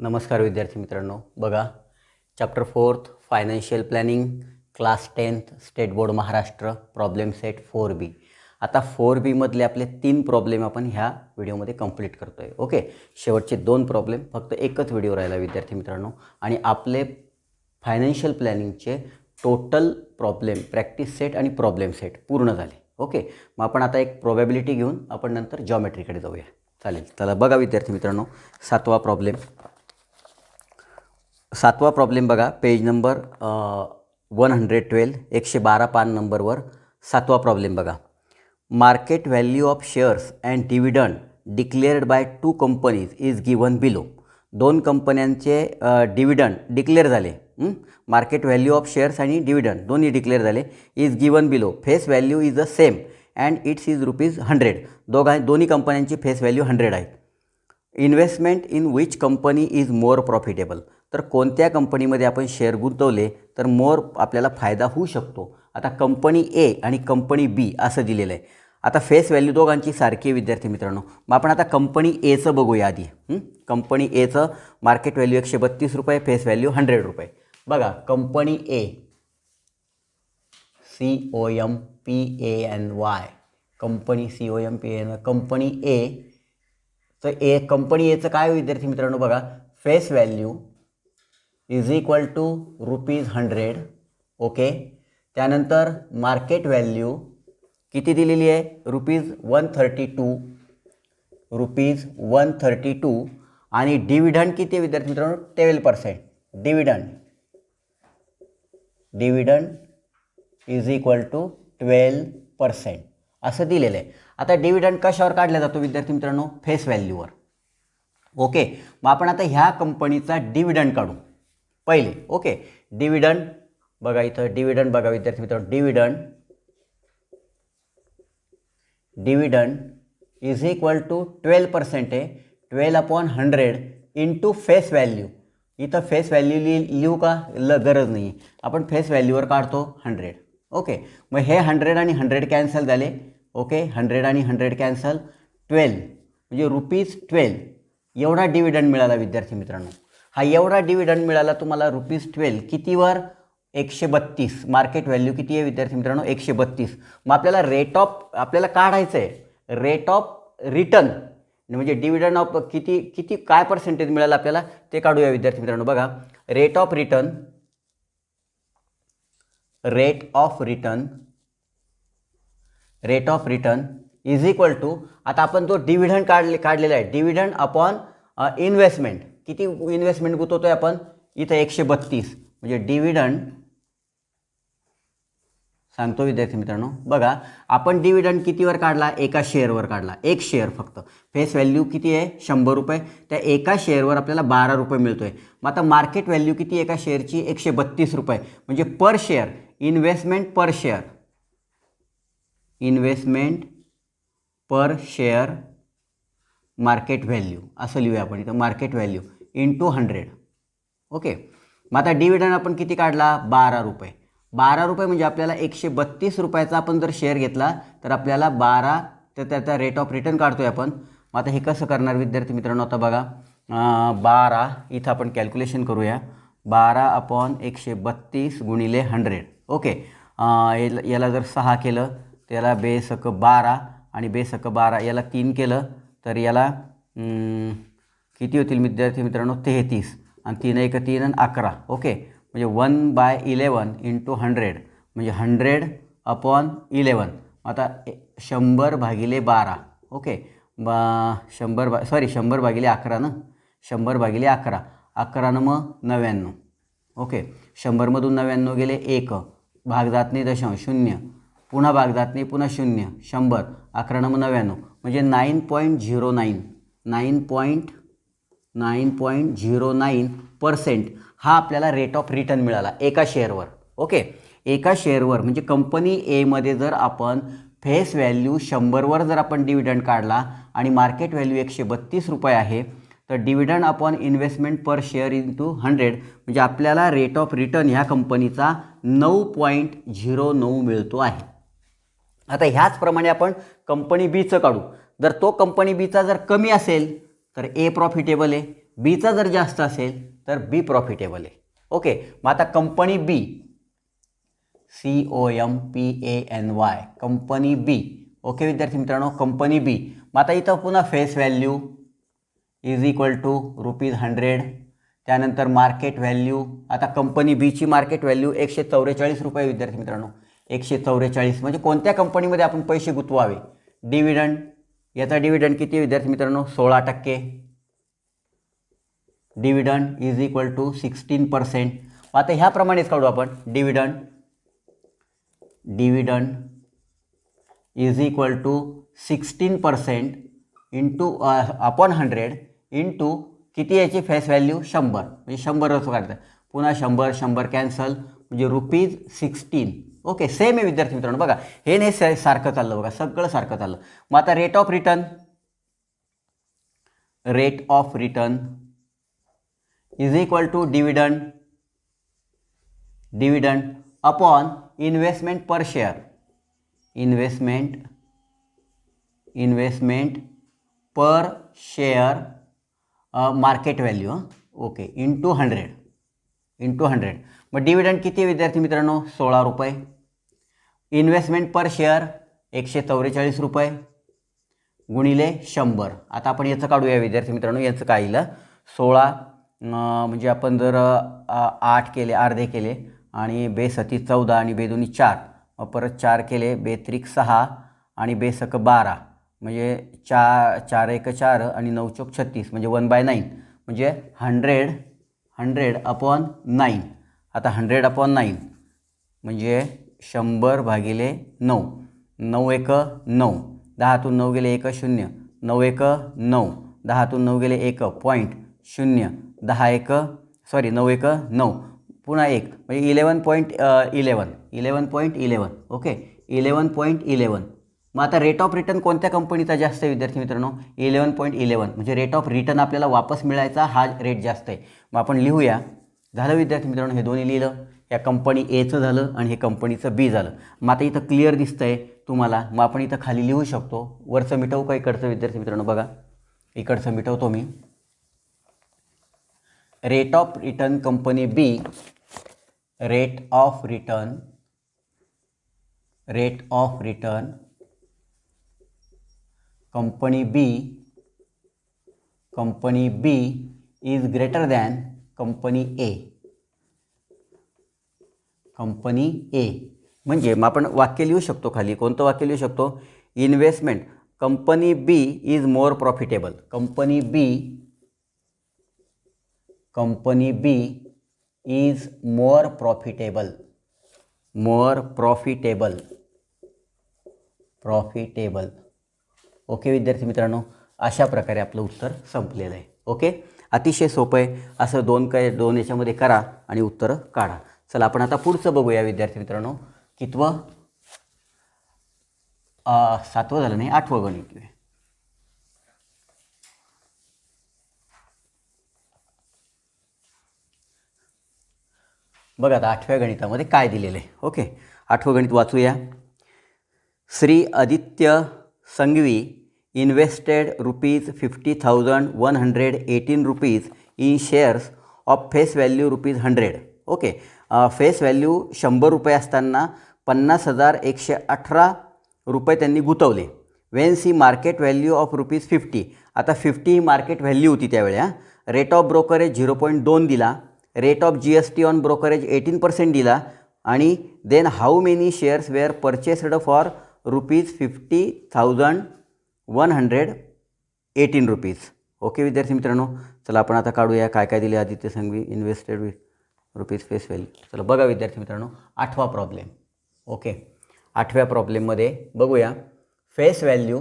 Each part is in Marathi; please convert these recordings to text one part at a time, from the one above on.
नमस्कार विद्यार्थी मित्रांनो, बघा chapter 4 financial planning class 10th state board Maharashtra problem set 4B. आता 4B मधले आपले 3 प्रॉब्लेम आपण ह्या व्हिडिओमध्ये कंप्लीट करतोय. ओके, शेवटचे 2 प्रॉब्लेम, फक्त एकच व्हिडिओ राहिला विद्यार्थी मित्रांनो. आणि आपले फायनान्शियल प्लॅनिंगचे टोटल प्रॉब्लेम प्रॅक्टिस सेट आणि प्रॉब्लेम सेट पूर्ण झाले. ओके, मग आपण आता एक प्रोबॅबिलिटी घेऊन आपण नंतर जॉमेट्रीकडे जाऊया. चालेल, चला बघा विद्यार्थी मित्रांनो, सातवा प्रॉब्लेम बघा, पेज नंबर 112 112 पान नंबरवर सातवा प्रॉब्लेम बघा. Market value of shares and dividend declared by 2 companies is given below. 2 कंपन्यांचे डिव्हिडंड डिक्लेअर झाले. मार्केट व्हॅल्यू ऑफ शेअर्स आणि डिव्हिडंड दोन्ही डिक्लेअर झाले. Is given below. Face value is the same and it's is ₹100. दोन्ही कंपन्यांची फेस व्हॅल्यू 100 आहे. Investment in which company is more profitable. तर कोणत्या कंपनीमध्ये आपण शेअर गुंतवले तर मोर आपल्याला फायदा होऊ शकतो. आता कंपनी ए आणि कंपनी बी असं दिलेलं आहे. आता फेस व्हॅल्यू दोघांची सारखी विद्यार्थी मित्रांनो. मग आपण आता कंपनी एचं बघूया आधी. कंपनी एचं मार्केट व्हॅल्यू ₹132, फेस व्हॅल्यू ₹100. बघा company A, COMPANY, company COMPANY, company A. तर कंपनी एचं काय विद्यार्थी मित्रांनो बघा, face value is equal to ₹100. Okay, त्यानंतर मार्केट व्हॅल्यू किती दिलेली आहे, ₹132 आणि डिव्हिडंड किती आहे विद्यार्थी मित्रांनो, 12%. डिव्हिडंड इज इक्वल टू 12% असं दिलेलं आहे. आता डिव्हिडंड कशावर काढला जातो विद्यार्थी मित्रांनो, फेस व्हॅल्यूवर. ओके, मग आपण आता ह्या कंपनीचा डिव्हिडंड काढू पहिले. ओके, डिव्हिडंड बघा, इथं डिव्हिडंड बघा विद्यार्थी मित्रांनो, डिव्हिडंड इज इक्वल टू 12% आहे. 12/100 इंटू फेस व्हॅल्यू. इथं फेस व्हॅल्यू लिहू का, गरज नाही, आपण फेस व्हॅल्यूवर काढतो 100. ओके, मग हे 100 आणि 100 कॅन्सल झाले. ओके, 100 आणि 100 कॅन्सल, 12 म्हणजे ₹12 एवढा डिव्हिडंड मिळाला विद्यार्थी मित्रांनो. हा एवढा डिव्हिडंड मिळाला तुम्हाला ₹12 कितीवर, 132. मार्केट व्हॅल्यू किती आहे विद्यार्थी मित्रांनो, 132. मग आपल्याला आपल्याला काढायचं आहे रेट ऑफ रिटर्न, म्हणजे डिव्हिडंड ऑफ किती काय पर्सेंटेज मिळालं आपल्याला ते काढूया विद्यार्थी मित्रांनो. बघा, rate of return is equal to, आता आपण जो डिव्हिडंड काढलेला आहे, डिव्हिडंड अपॉन इन्व्हेस्टमेंट. किती इन्व्हेस्टमेंट गुंतवतोय आपण इथं, 132. म्हणजे डिव्हिडंड सांगतो विद्यार्थी मित्रांनो. बघा, आपण डिव्हिडंड कितीवर काढला, एका शेअरवर काढला. एक शेअर फक्त, फेस व्हॅल्यू किती आहे, ₹100. त्या एका शेअरवर आपल्याला ₹12 मिळतोय. मग आता मार्केट व्हॅल्यू किती एका शेअरची, ₹132. म्हणजे पर share, investment per share market value असं लिहूया आपण इथं, मार्केट व्हॅल्यू इंटू 100. ओके, मग आता डिव्हिडंड आपण किती काढला, ₹12. ₹12 म्हणजे आपल्याला ₹132 आपण जर शेअर घेतला तर आपल्याला 12, तर त्याचा रेट ऑफ रिटर्न काढतोय आपण. मग आता हे कसं करणार विद्यार्थी मित्रांनो, आता बघा 12 इथं आपण कॅल्क्युलेशन करूया. 12/132 गुणिले 100. ओके, याला जर 6 केलं तर याला बेसक 12 आणि बेसक 12 याला 3 केलं तर याला किती होतील विद्यार्थी मित्रांनो, 33 आणि 3 1 3 आणि 11. ओके, म्हणजे 1/11 इंटू 100 म्हणजे 100/11. आता 100/12. ओके, 100/11 ना, 100/11, 11 मग 99. ओके, 100मधून 99 गेले 1, भाग जात नाही दशांश, 0, पुन्हा भाग जात नाही, पुन्हा 0, 100, 11 मग 99 म्हणजे 9.09% हा आपल्याला रेट ऑफ रिटर्न मिळाला एका शेअरवर. ओके, एका शेअरवर म्हणजे कंपनी एमध्ये जर आपण फेस व्हॅल्यू 100वर जर आपण डिव्हिडंड काढला आणि मार्केट व्हॅल्यू ₹132 आहे, तर dividend upon investment per share into 100 म्हणजे आपल्याला रेट ऑफ रिटर्न ह्या कंपनीचा 9.09 मिळतो आहे. आता ह्याचप्रमाणे आपण कंपनी बीचं काढू. जर तो कंपनी बीचा जर कमी असेल तर ए प्रॉफिटेबल आहे, बीचा जर जास्त असेल तर बी प्रॉफिटेबल आहे. ओके, मग आता company B, COMPANY, company B. Okay विद्यार्थी मित्रांनो, कंपनी बी. मग आता इथं पुन्हा face value is equal to ₹100. त्यानंतर मार्केट व्हॅल्यू, आता कंपनी बीची मार्केट व्हॅल्यू 144 रुपये विद्यार्थी मित्रांनो, 144. म्हणजे कोणत्या कंपनीमध्ये आपण पैसे गुंतवावे. डिव्हिडंड, याचा डिव्हिडंड किती विद्यार्थी मित्रांनो, 16%. Dividend is equal to 16%. आता ह्याप्रमाणेच काढू आपण dividend. Dividend is equal to 16% into upon 100 into किती याची फेस व्हॅल्यू 100, म्हणजे 100 असं काढतं. पुन्हा 100 कॅन्सल, म्हणजे ₹16. ओके, सेम आहे विद्यार्थी मित्रांनो. बघा हे नाही सारखं चाललं, बघा सगळं सारखं चाललं. मग आता rate of return, rate of return is equal to dividend, dividend upon investment per share, investment per share market value. Okay, into 100. मग डिव्हिडंड किती आहे विद्यार्थी मित्रांनो, 16 रुपये. इन्व्हेस्टमेंट पर शेअर 144 रुपये गुणिले 100. आता आपण याचं काढूया विद्यार्थी मित्रांनो. याचं काय येईल, 16 म्हणजे आपण जर 8 केले, अर्धे केले आणि बेसती 14 आणि बेदोनी 4, मग परत 4 केले, बेत्रिक 6 आणि बेसक 12, म्हणजे 4 1 4 आणि 9 चौक 36, म्हणजे 1/9, म्हणजे 100 अपॉन 9. आता 100/9 म्हणजे 100 भागिले 9, 9 1 9, 10तून 9 गेले 1 0, 9 1 9, 10तून 9 गेले 1.0, 10 1 सॉरी 9 1 9, पुन्हा 1, म्हणजे 11.11. ओके, 11.11. मग आता रेट ऑफ रिटर्न कोणत्या कंपनीचा जास्त आहे विद्यार्थी मित्रांनो, 11.11. म्हणजे रेट ऑफ रिटर्न आपल्याला वापस मिळायचा हा रेट जास्त आहे. मग आपण लिहूया. झालं विद्यार्थी मित्रांनो, हे दोन्ही लिहिलं. या कंपनी एचं झालं आणि हे कंपनीचं बी झालं. मग आता इथं क्लिअर दिसतंय तुम्हाला. मग आपण इथं खाली लिहू शकतो. वरचं मिटवू का इकडचं विद्यार्थी मित्रांनो, बघा इकडचं मिटवतो मी. Rate of return company B, rate of return company B is greater than company A. म्हणजे मग आपण वाक्य लिहू शकतो खाली. कोणतं वाक्य लिहू शकतो, investment company B is more profitable. Company B is more profitable. Okay विद्यार्थी मित्रांनो, अशा प्रकारे आपलं उत्तर संपलेलं आहे. ओके, अतिशय सोपं आहे. असं दोन याच्यामध्ये करा आणि उत्तरं काढा. चला आपण आता पुढचं बघूया विद्यार्थी मित्रांनो. कितवं, 7वं झालं नाही, 8वं गणित आहे. बघा आता 8व्या गणितामध्ये काय दिलेलं आहे. ओके, 8वं गणित वाचूया. Shri Aditya Sanghvi invested ₹50,118 in shares of face value ₹100. Okay, face value 100 रुपये असताना 50,118 रुपये त्यांनी गुंतवले. When see market value of ₹50. आता 50 ही मार्केट व्हॅल्यू होती त्यावेळी. रेट ऑफ ब्रोकरेज 0.2 दिला. Rate of GST on brokerage 18% दिला. आणि then how many shares were purchased for ₹50,118. Okay विद्यार्थी मित्रांनो, चला आपण आता काढूया काय काय दिले. Aditya Sanghvi invested with face value. चला बघा विद्यार्थी मित्रांनो, 8वा प्रॉब्लेम. ओके, 8व्या प्रॉब्लेममध्ये बघूया. Face value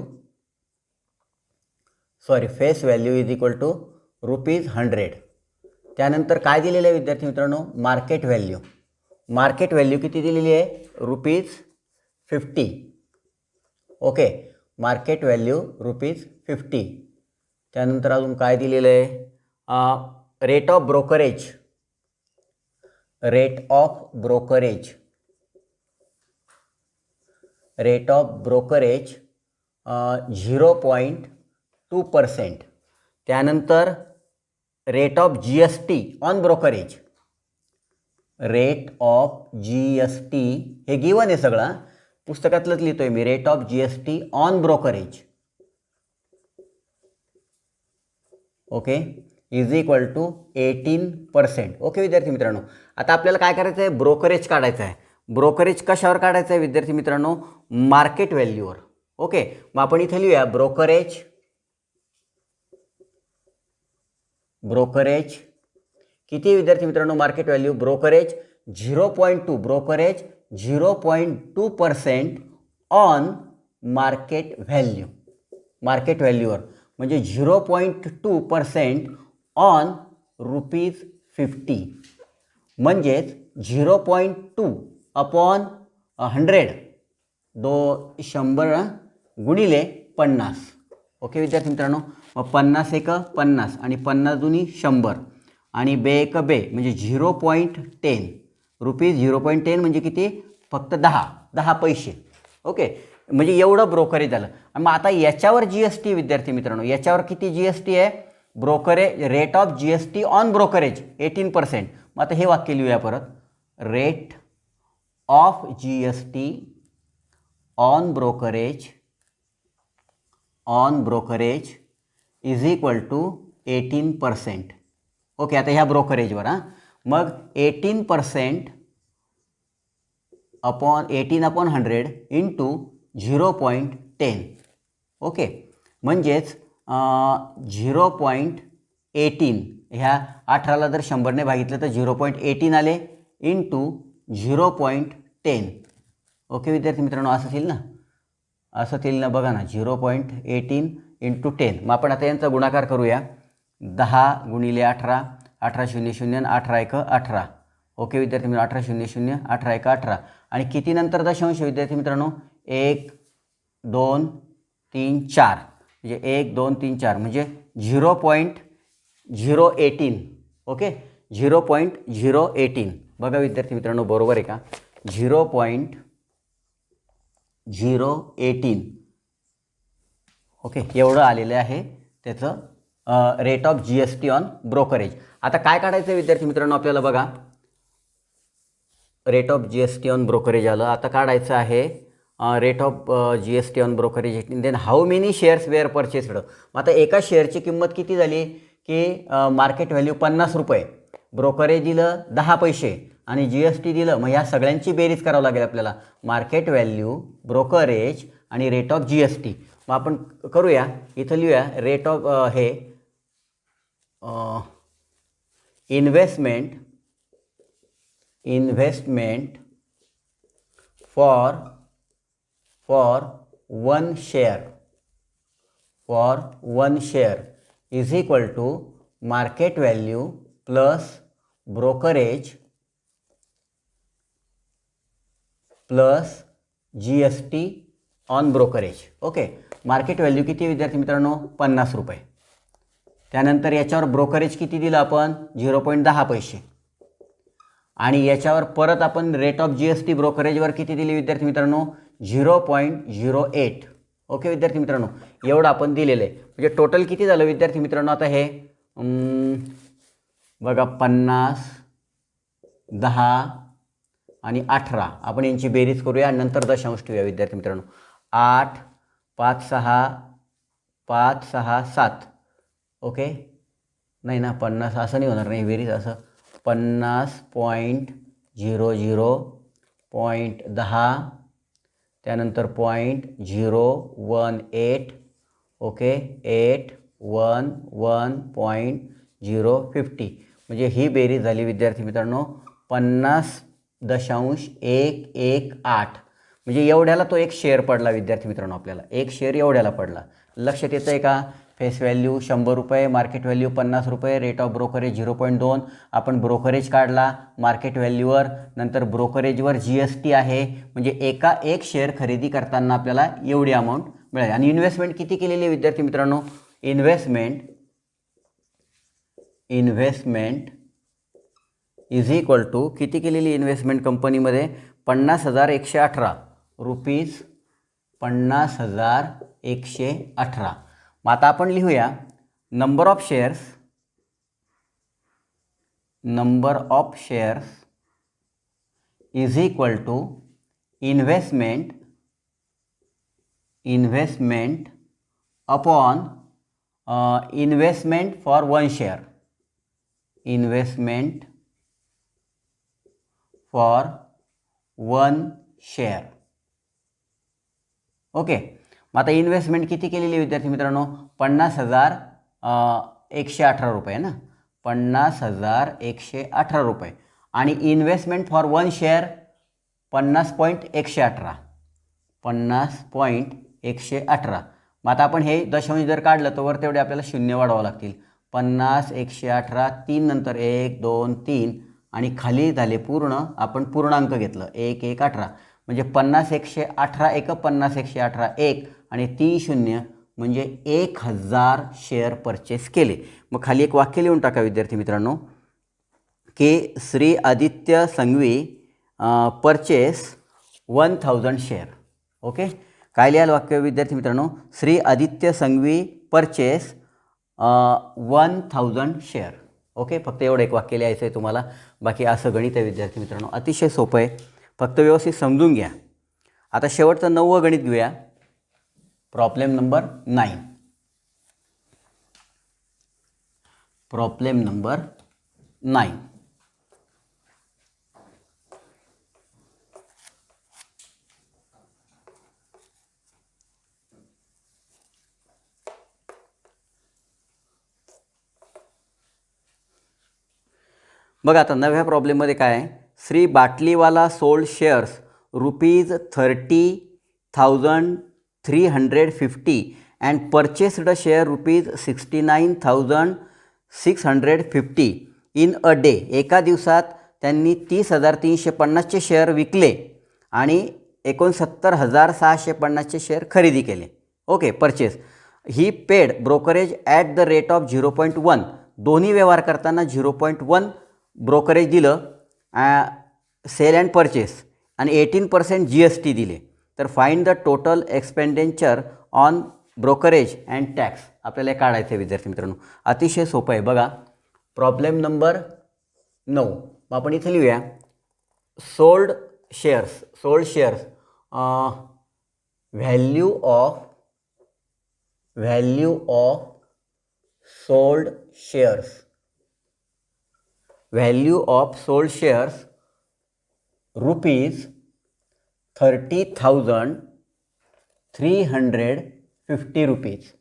is equal to ₹100. त्यानंतर काय दिलेलं आहे विद्यार्थी मित्रांनो, मार्केट व्हॅल्यू किती दिलेली आहे, ₹50. Okay, market value ₹50. त्यानंतर अजून काय दिलेलं आहे, रेट ऑफ ब्रोकरेज 0.2%. त्यानंतर rate of GST on brokerage, rate of GST हे गिवन आहे सगळं, पुस्तकातलंच लिहितोय मी, rate of GST on brokerage okay is equal to 18%. Okay विद्यार्थी मित्रांनो, आता आपल्याला काय करायचं आहे, ब्रोकरेज काढायचं आहे. ब्रोकरेज कशावर काढायचं आहे विद्यार्थी मित्रांनो, मार्केट व्हॅल्यूवर. ओके, मग आपण इथे लिहूया ब्रोकरेज, ब्रोकरेज किती विद्यार्थी मित्रांनो, market value brokerage 0.2, brokerage 0.2% on market value, market व्हॅल्यूवर म्हणजे 0.2% ऑन ₹50, म्हणजेच 0.2 अपॉन 100, 100 गुणिले 50. ओके विद्यार्थी मित्रांनो, मग 50 एक 50 आणि 50 दुनी 100 आणि बे एक बे म्हणजे 0.10 रुपीज, 0.10 म्हणजे किती, फक्त 10 पैसे. ओके, म्हणजे एवढं ब्रोकरेज झालं. आणि मग आता याच्यावर GST विद्यार्थी मित्रांनो, याच्यावर किती GST आहे, brokerage rate of GST on brokerage 18%. मग आता हे वाक्य लिहूया परत, rate of GST on brokerage is equal to 18%. Okay, आता ह्या ब्रोकरेजवर मग 18% अपॉन 18 अपॉन 100 इंटू 0.10. ओके, म्हणजेच 0.18, ह्या 18ला जर 100ने भागितलं तर 0.18 आले इंटू 0.10. ओके विद्यार्थी मित्रांनो, असं येईल ना, असं येईल ना, बघा ना, 0.18 इंटू 10. मग आपण आता यांचा गुणाकार करूया, 10 गुणिले 18, 18 0 0 18 1 18. ओके विद्यार्थी मित्रांनो, 18 0 0 18 1 18 आणि किती नंतर दशांश विद्यार्थी मित्रांनो, 1 2 3 4, म्हणजे 1 2 3 4 म्हणजे 0.018. ओके, 0.018. बघा विद्यार्थी मित्रांनो, बरोबर आहे का, 0.018. ओके, एवढं आलेलं आहे त्याचं rate of GST on brokerage. आता काय काढायचं विद्यार्थी मित्रांनो आपल्याला, बघा rate of GST on brokerage आलं, आता काढायचं आहे rate of GST on brokerage, then how many shares were purchased. मग आता एका शेअरची किंमत किती झाली की मार्केट व्हॅल्यू 50 रुपये, ब्रोकरेज दिलं 10 पैसे आणि GST दिलं, मग ह्या सगळ्यांची बेरीज करावं लागेल आपल्याला, मार्केट व्हॅल्यू, ब्रोकरेज आणि रेट ऑफ GST. मग आपण करूया, इथं लिहूया रेट ऑफ हे investment for one share is equal to market value plus brokerage plus GST on brokerage. Okay, market value किती विद्यार्थी मित्रांनो, 50 रुपये. त्यानंतर याच्यावर ब्रोकरेज किती दिलं आपण, 0.10 पैसे आणि याच्यावर परत आपण रेट ऑफ GST ब्रोकरेजवर किती दिली विद्यार्थी मित्रांनो, 0.08. ओके विद्यार्थी मित्रांनो, एवढं आपण दिलेलं आहे. म्हणजे टोटल किती झालं विद्यार्थी मित्रांनो, आता हे बघा 50, 10 आणि 18, आपण यांची बेरीज करूया, नंतर दशांश ठेवूया विद्यार्थी मित्रांनो. 8 5 6 7. ओके, नाही ना, 50 असं नाही होणार, नाही बेरीज असं 50.00.10 त्यानंतर 0.018. ओके, 811.050 म्हणजे ही बेरीज झाली विद्यार्थी मित्रांनो 50.118. म्हणजे एवढ्याला तो एक शेअर पडला विद्यार्थी मित्रांनो, आपल्याला एक शेअर एवढ्याला पडला. लक्षात येतं आहे का, फेस व्हॅल्यू 100 रुपये, मार्केट व्हॅल्यू 50 रुपये, रेट ऑफ ब्रोकरेज 0.2. आपण ब्रोकरेज काढला मार्केट व्हॅल्यूवर, नंतर ब्रोकरेजवर GST आहे, म्हणजे एक शेअर खरेदी करताना आपल्याला एवढी अमाऊंट मिळाली. आणि इन्व्हेस्टमेंट किती केलेली आहे विद्यार्थी मित्रांनो, इन्व्हेस्टमेंट इज इक्वल टू किती केलेली इन्व्हेस्टमेंट कंपनीमध्ये, 50,118 रुपीज, 50,118. मग आता आपण लिहूया number of shares number of shares is equal to investment upon investment for one share, investment for one share. Okay, मग आता इन्व्हेस्टमेंट किती केलेली आहे विद्यार्थी मित्रांनो? 50,118 रुपये ना, 50,118 रुपये. आणि इन्व्हेस्टमेंट फॉर वन शेअर 50.118, 50.118. मग आता आपण हे दशांश जर काढलं तर वर तेवढे आपल्याला शून्य वाढवावं लागतील. 50, 118, 3 नंतर 1, 2, 3 आणि खाली झाले पूर्ण, आपण पूर्णांक घेतलं 1, 1, 18 म्हणजे 50, 118 एक 50, 118 1 आणि 3 शून्य म्हणजे 1000 शेअर परचेस केले. मग खाली एक वाक्य लिहून टाका विद्यार्थी मित्रांनो की Shri Aditya Sanghvi purchase 1000 share. Okay, काय लिहाल वाक्य विद्यार्थी मित्रांनो? Shri Aditya Sanghvi purchase 1000 share. Okay, फक्त एवढं एक वाक्य लिहायचं आहे तुम्हाला. बाकी असं गणित आहे विद्यार्थी मित्रांनो, अतिशय सोपं आहे, फक्त व्यवस्थित समजून घ्या. आता शेवटचं 9वं गणित घेऊया, प्रॉब्लेम नंबर 9. Problem number 9. बघा आता नव्या प्रॉब्लेममध्ये काय आहे? Shri Batliwala sold shares ₹30,350 and purchased share ₹69,650 in a day. एका दिवसात त्यांनी 30,350चे शेअर विकले आणि 69,650चे शेअर खरेदी केले. Okay, purchase. He paid brokerage at the rate of 0.1. दोन्ही व्यवहार करताना 0.1 ब्रोकरेज दिलं, सेल अँड परचेस, आणि 18% GST दिले. तर find the total expenditure on brokerage and tax. आपल्याला हे काढायचं आहे विद्यार्थी मित्रांनो, अतिशय सोपं आहे. बघा प्रॉब्लेम नंबर 9 आपण इथे लिहूया. Sold shares value of sold shares, value of sold shares ₹30,350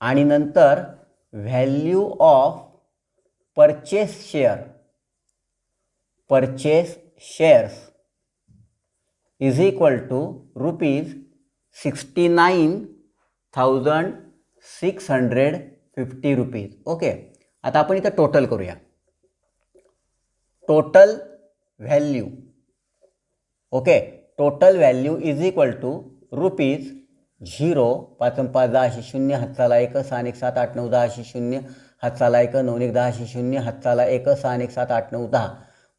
आणि नंतर value of purchase shares is equal to ₹69,650. Okay, आता आपण इथं टोटल करूया. Total value, okay, total value is equal to ₹0, 5 5 10 0, हातचाला 1 6 1 7 8 9 10 0, हातचाला 1 9 1 10 0, हातचाला 1 6 1 7 8 9 10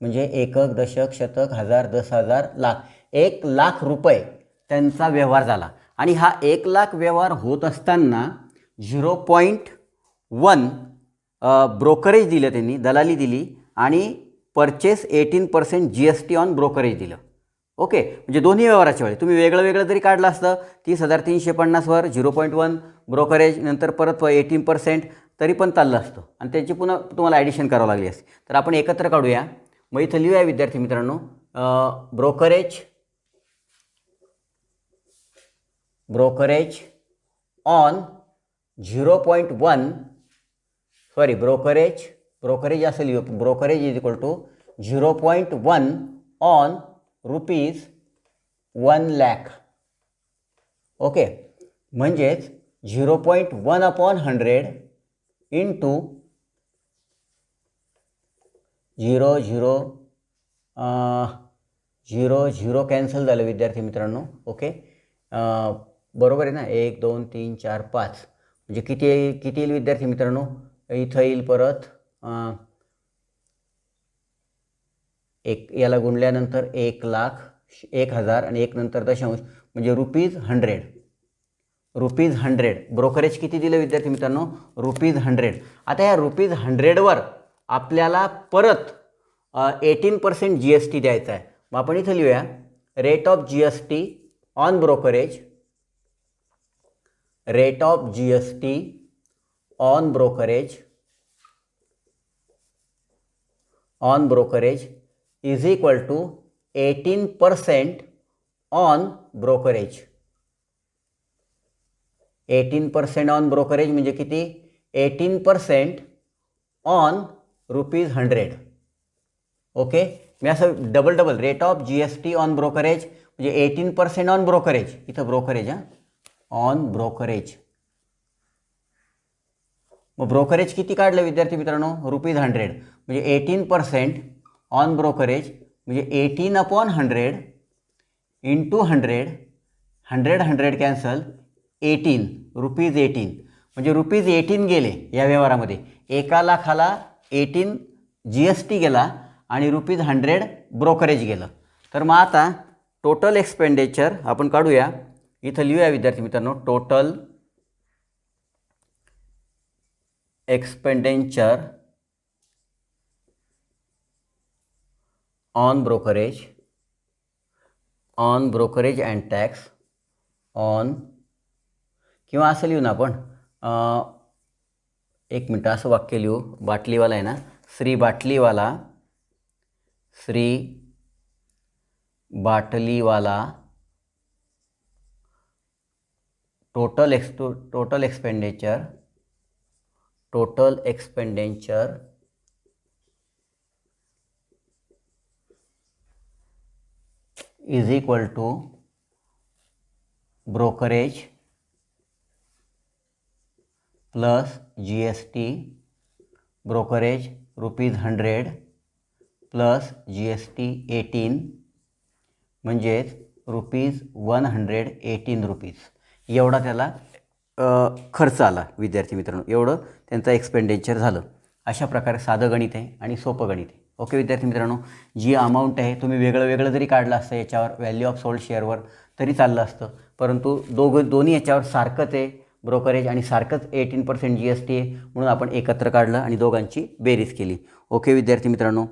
म्हणजे एकक, दशक, शतक, हजार, 10,000, लाख. 1,00,000 रुपये त्यांचा व्यवहार झाला. आणि हा 1,00,000 व्यवहार होत असताना 0.1 ब्रोकरेज दिलं, त्यांनी दलाली दिली आणि परचेस 18% GST ऑन ब्रोकरेज दिलं. ओके, म्हणजे दोन्ही व्यवहाराच्या वेळी तुम्ही वेगळं वेगळं जरी काढलं असतं 30,350वर 0.1 ब्रोकरेज नंतर परत 18% तरी पण चाललं असतं आणि त्याची पुन्हा तुम्हाला ॲडिशन करावं लागली असते. तर आपण एकत्र काढूया. मग इथं लिहूया विद्यार्थी मित्रांनो, ब्रोकरेज ऑन 0.1 सॉरी ब्रोकरेज असं लिहू, brokerage is equal to 0.1 on ₹1,00,000. Okay, म्हणजेच 0.1 अपॉन 100 इंटू 0 कॅन्सल झालं विद्यार्थी मित्रांनो. ओके, बरोबर आहे ना, 1 2 3 4 5 म्हणजे किती येईल विद्यार्थी मित्रांनो? इथं येईल परत एक, याला गुणल्यानंतर 1,00,000, 1,000 आणि 1 नंतर दशांश म्हणजे ₹100. ब्रोकरेज किती दिलं विद्यार्थी मित्रांनो? ₹100. आता या ₹100वर आपल्याला परत 18% जी एस टी द्यायचा आहे. मग आपण इथं लिहूया rate of G S T on brokerage, rate of G S T on brokerage is equal to 18% on brokerage. 18% on brokerage म्हणजे किती? 18% ऑन ₹100. ओके, मी असं double rate of G S T on brokerage म्हणजे 18% ऑन ब्रोकरेज, इथं ब्रोकरेज ऑन ब्रोकरेज. मग ब्रोकरेज किती काढलं विद्यार्थी मित्रांनो? ₹100. म्हणजे 18% ऑन ब्रोकरेज म्हणजे 18/100 इंटू 100, 100 कॅन्सल, 18 ₹18. म्हणजे ₹18 गेले या व्यवहारामध्ये. 1,00,000ला 18 जी एस टी गेला आणि ₹100 ब्रोकरेज गेलं. तर मग आता टोटल एक्सपेंडिचर आपण काढूया. इथं लिहूया विद्यार्थी मित्रांनो, total expenditure on brokerage and tax on, किंवा असं लिहू ना आपण, एक मिनटं असं वाक्य लिहू. बाटलीवाला आहे ना, Shri Batliwala total expenditure is equal to brokerage plus G S T. Brokerage ₹100 plus G S T 18 म्हणजेच ₹118. एवढा त्याला खर्च आला विद्यार्थी मित्रांनो. एवढं त्यांचं एक्सपेंडिचर झालं. अशा प्रकारे साधं गणित आहे आणि सोपं गणित आहे. ओके विद्यार्थी मित्रांनो, जी अमाऊंट आहे तुम्ही वेगळं जरी काढलं असतं याच्यावर व्हॅल्यू ऑफ सोल्ड शेअरवर तरी चाललं असतं, परंतु दोन्ही याच्यावर सारखंच आहे ब्रोकरेज आणि सारखंच 18% जी एस टी आहे, म्हणून आपण एकत्र काढलं आणि दोघांची बेरीज केली. ओके विद्यार्थी मित्रांनो,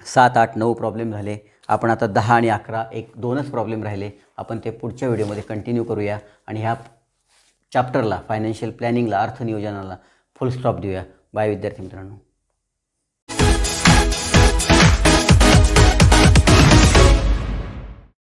7, 8, 9 प्रॉब्लेम झाले. आपण आता 10 आणि 11 2च प्रॉब्लेम राहिले. आपण ते पुढच्या व्हिडिओमध्ये कंटिन्यू करूया आणि ह्या चॅप्टरला, फायनान्शियल प्लॅनिंगला, अर्थनियोजनाला फुल स्टॉप देऊया. बाय विद्यार्थी मित्रांनो.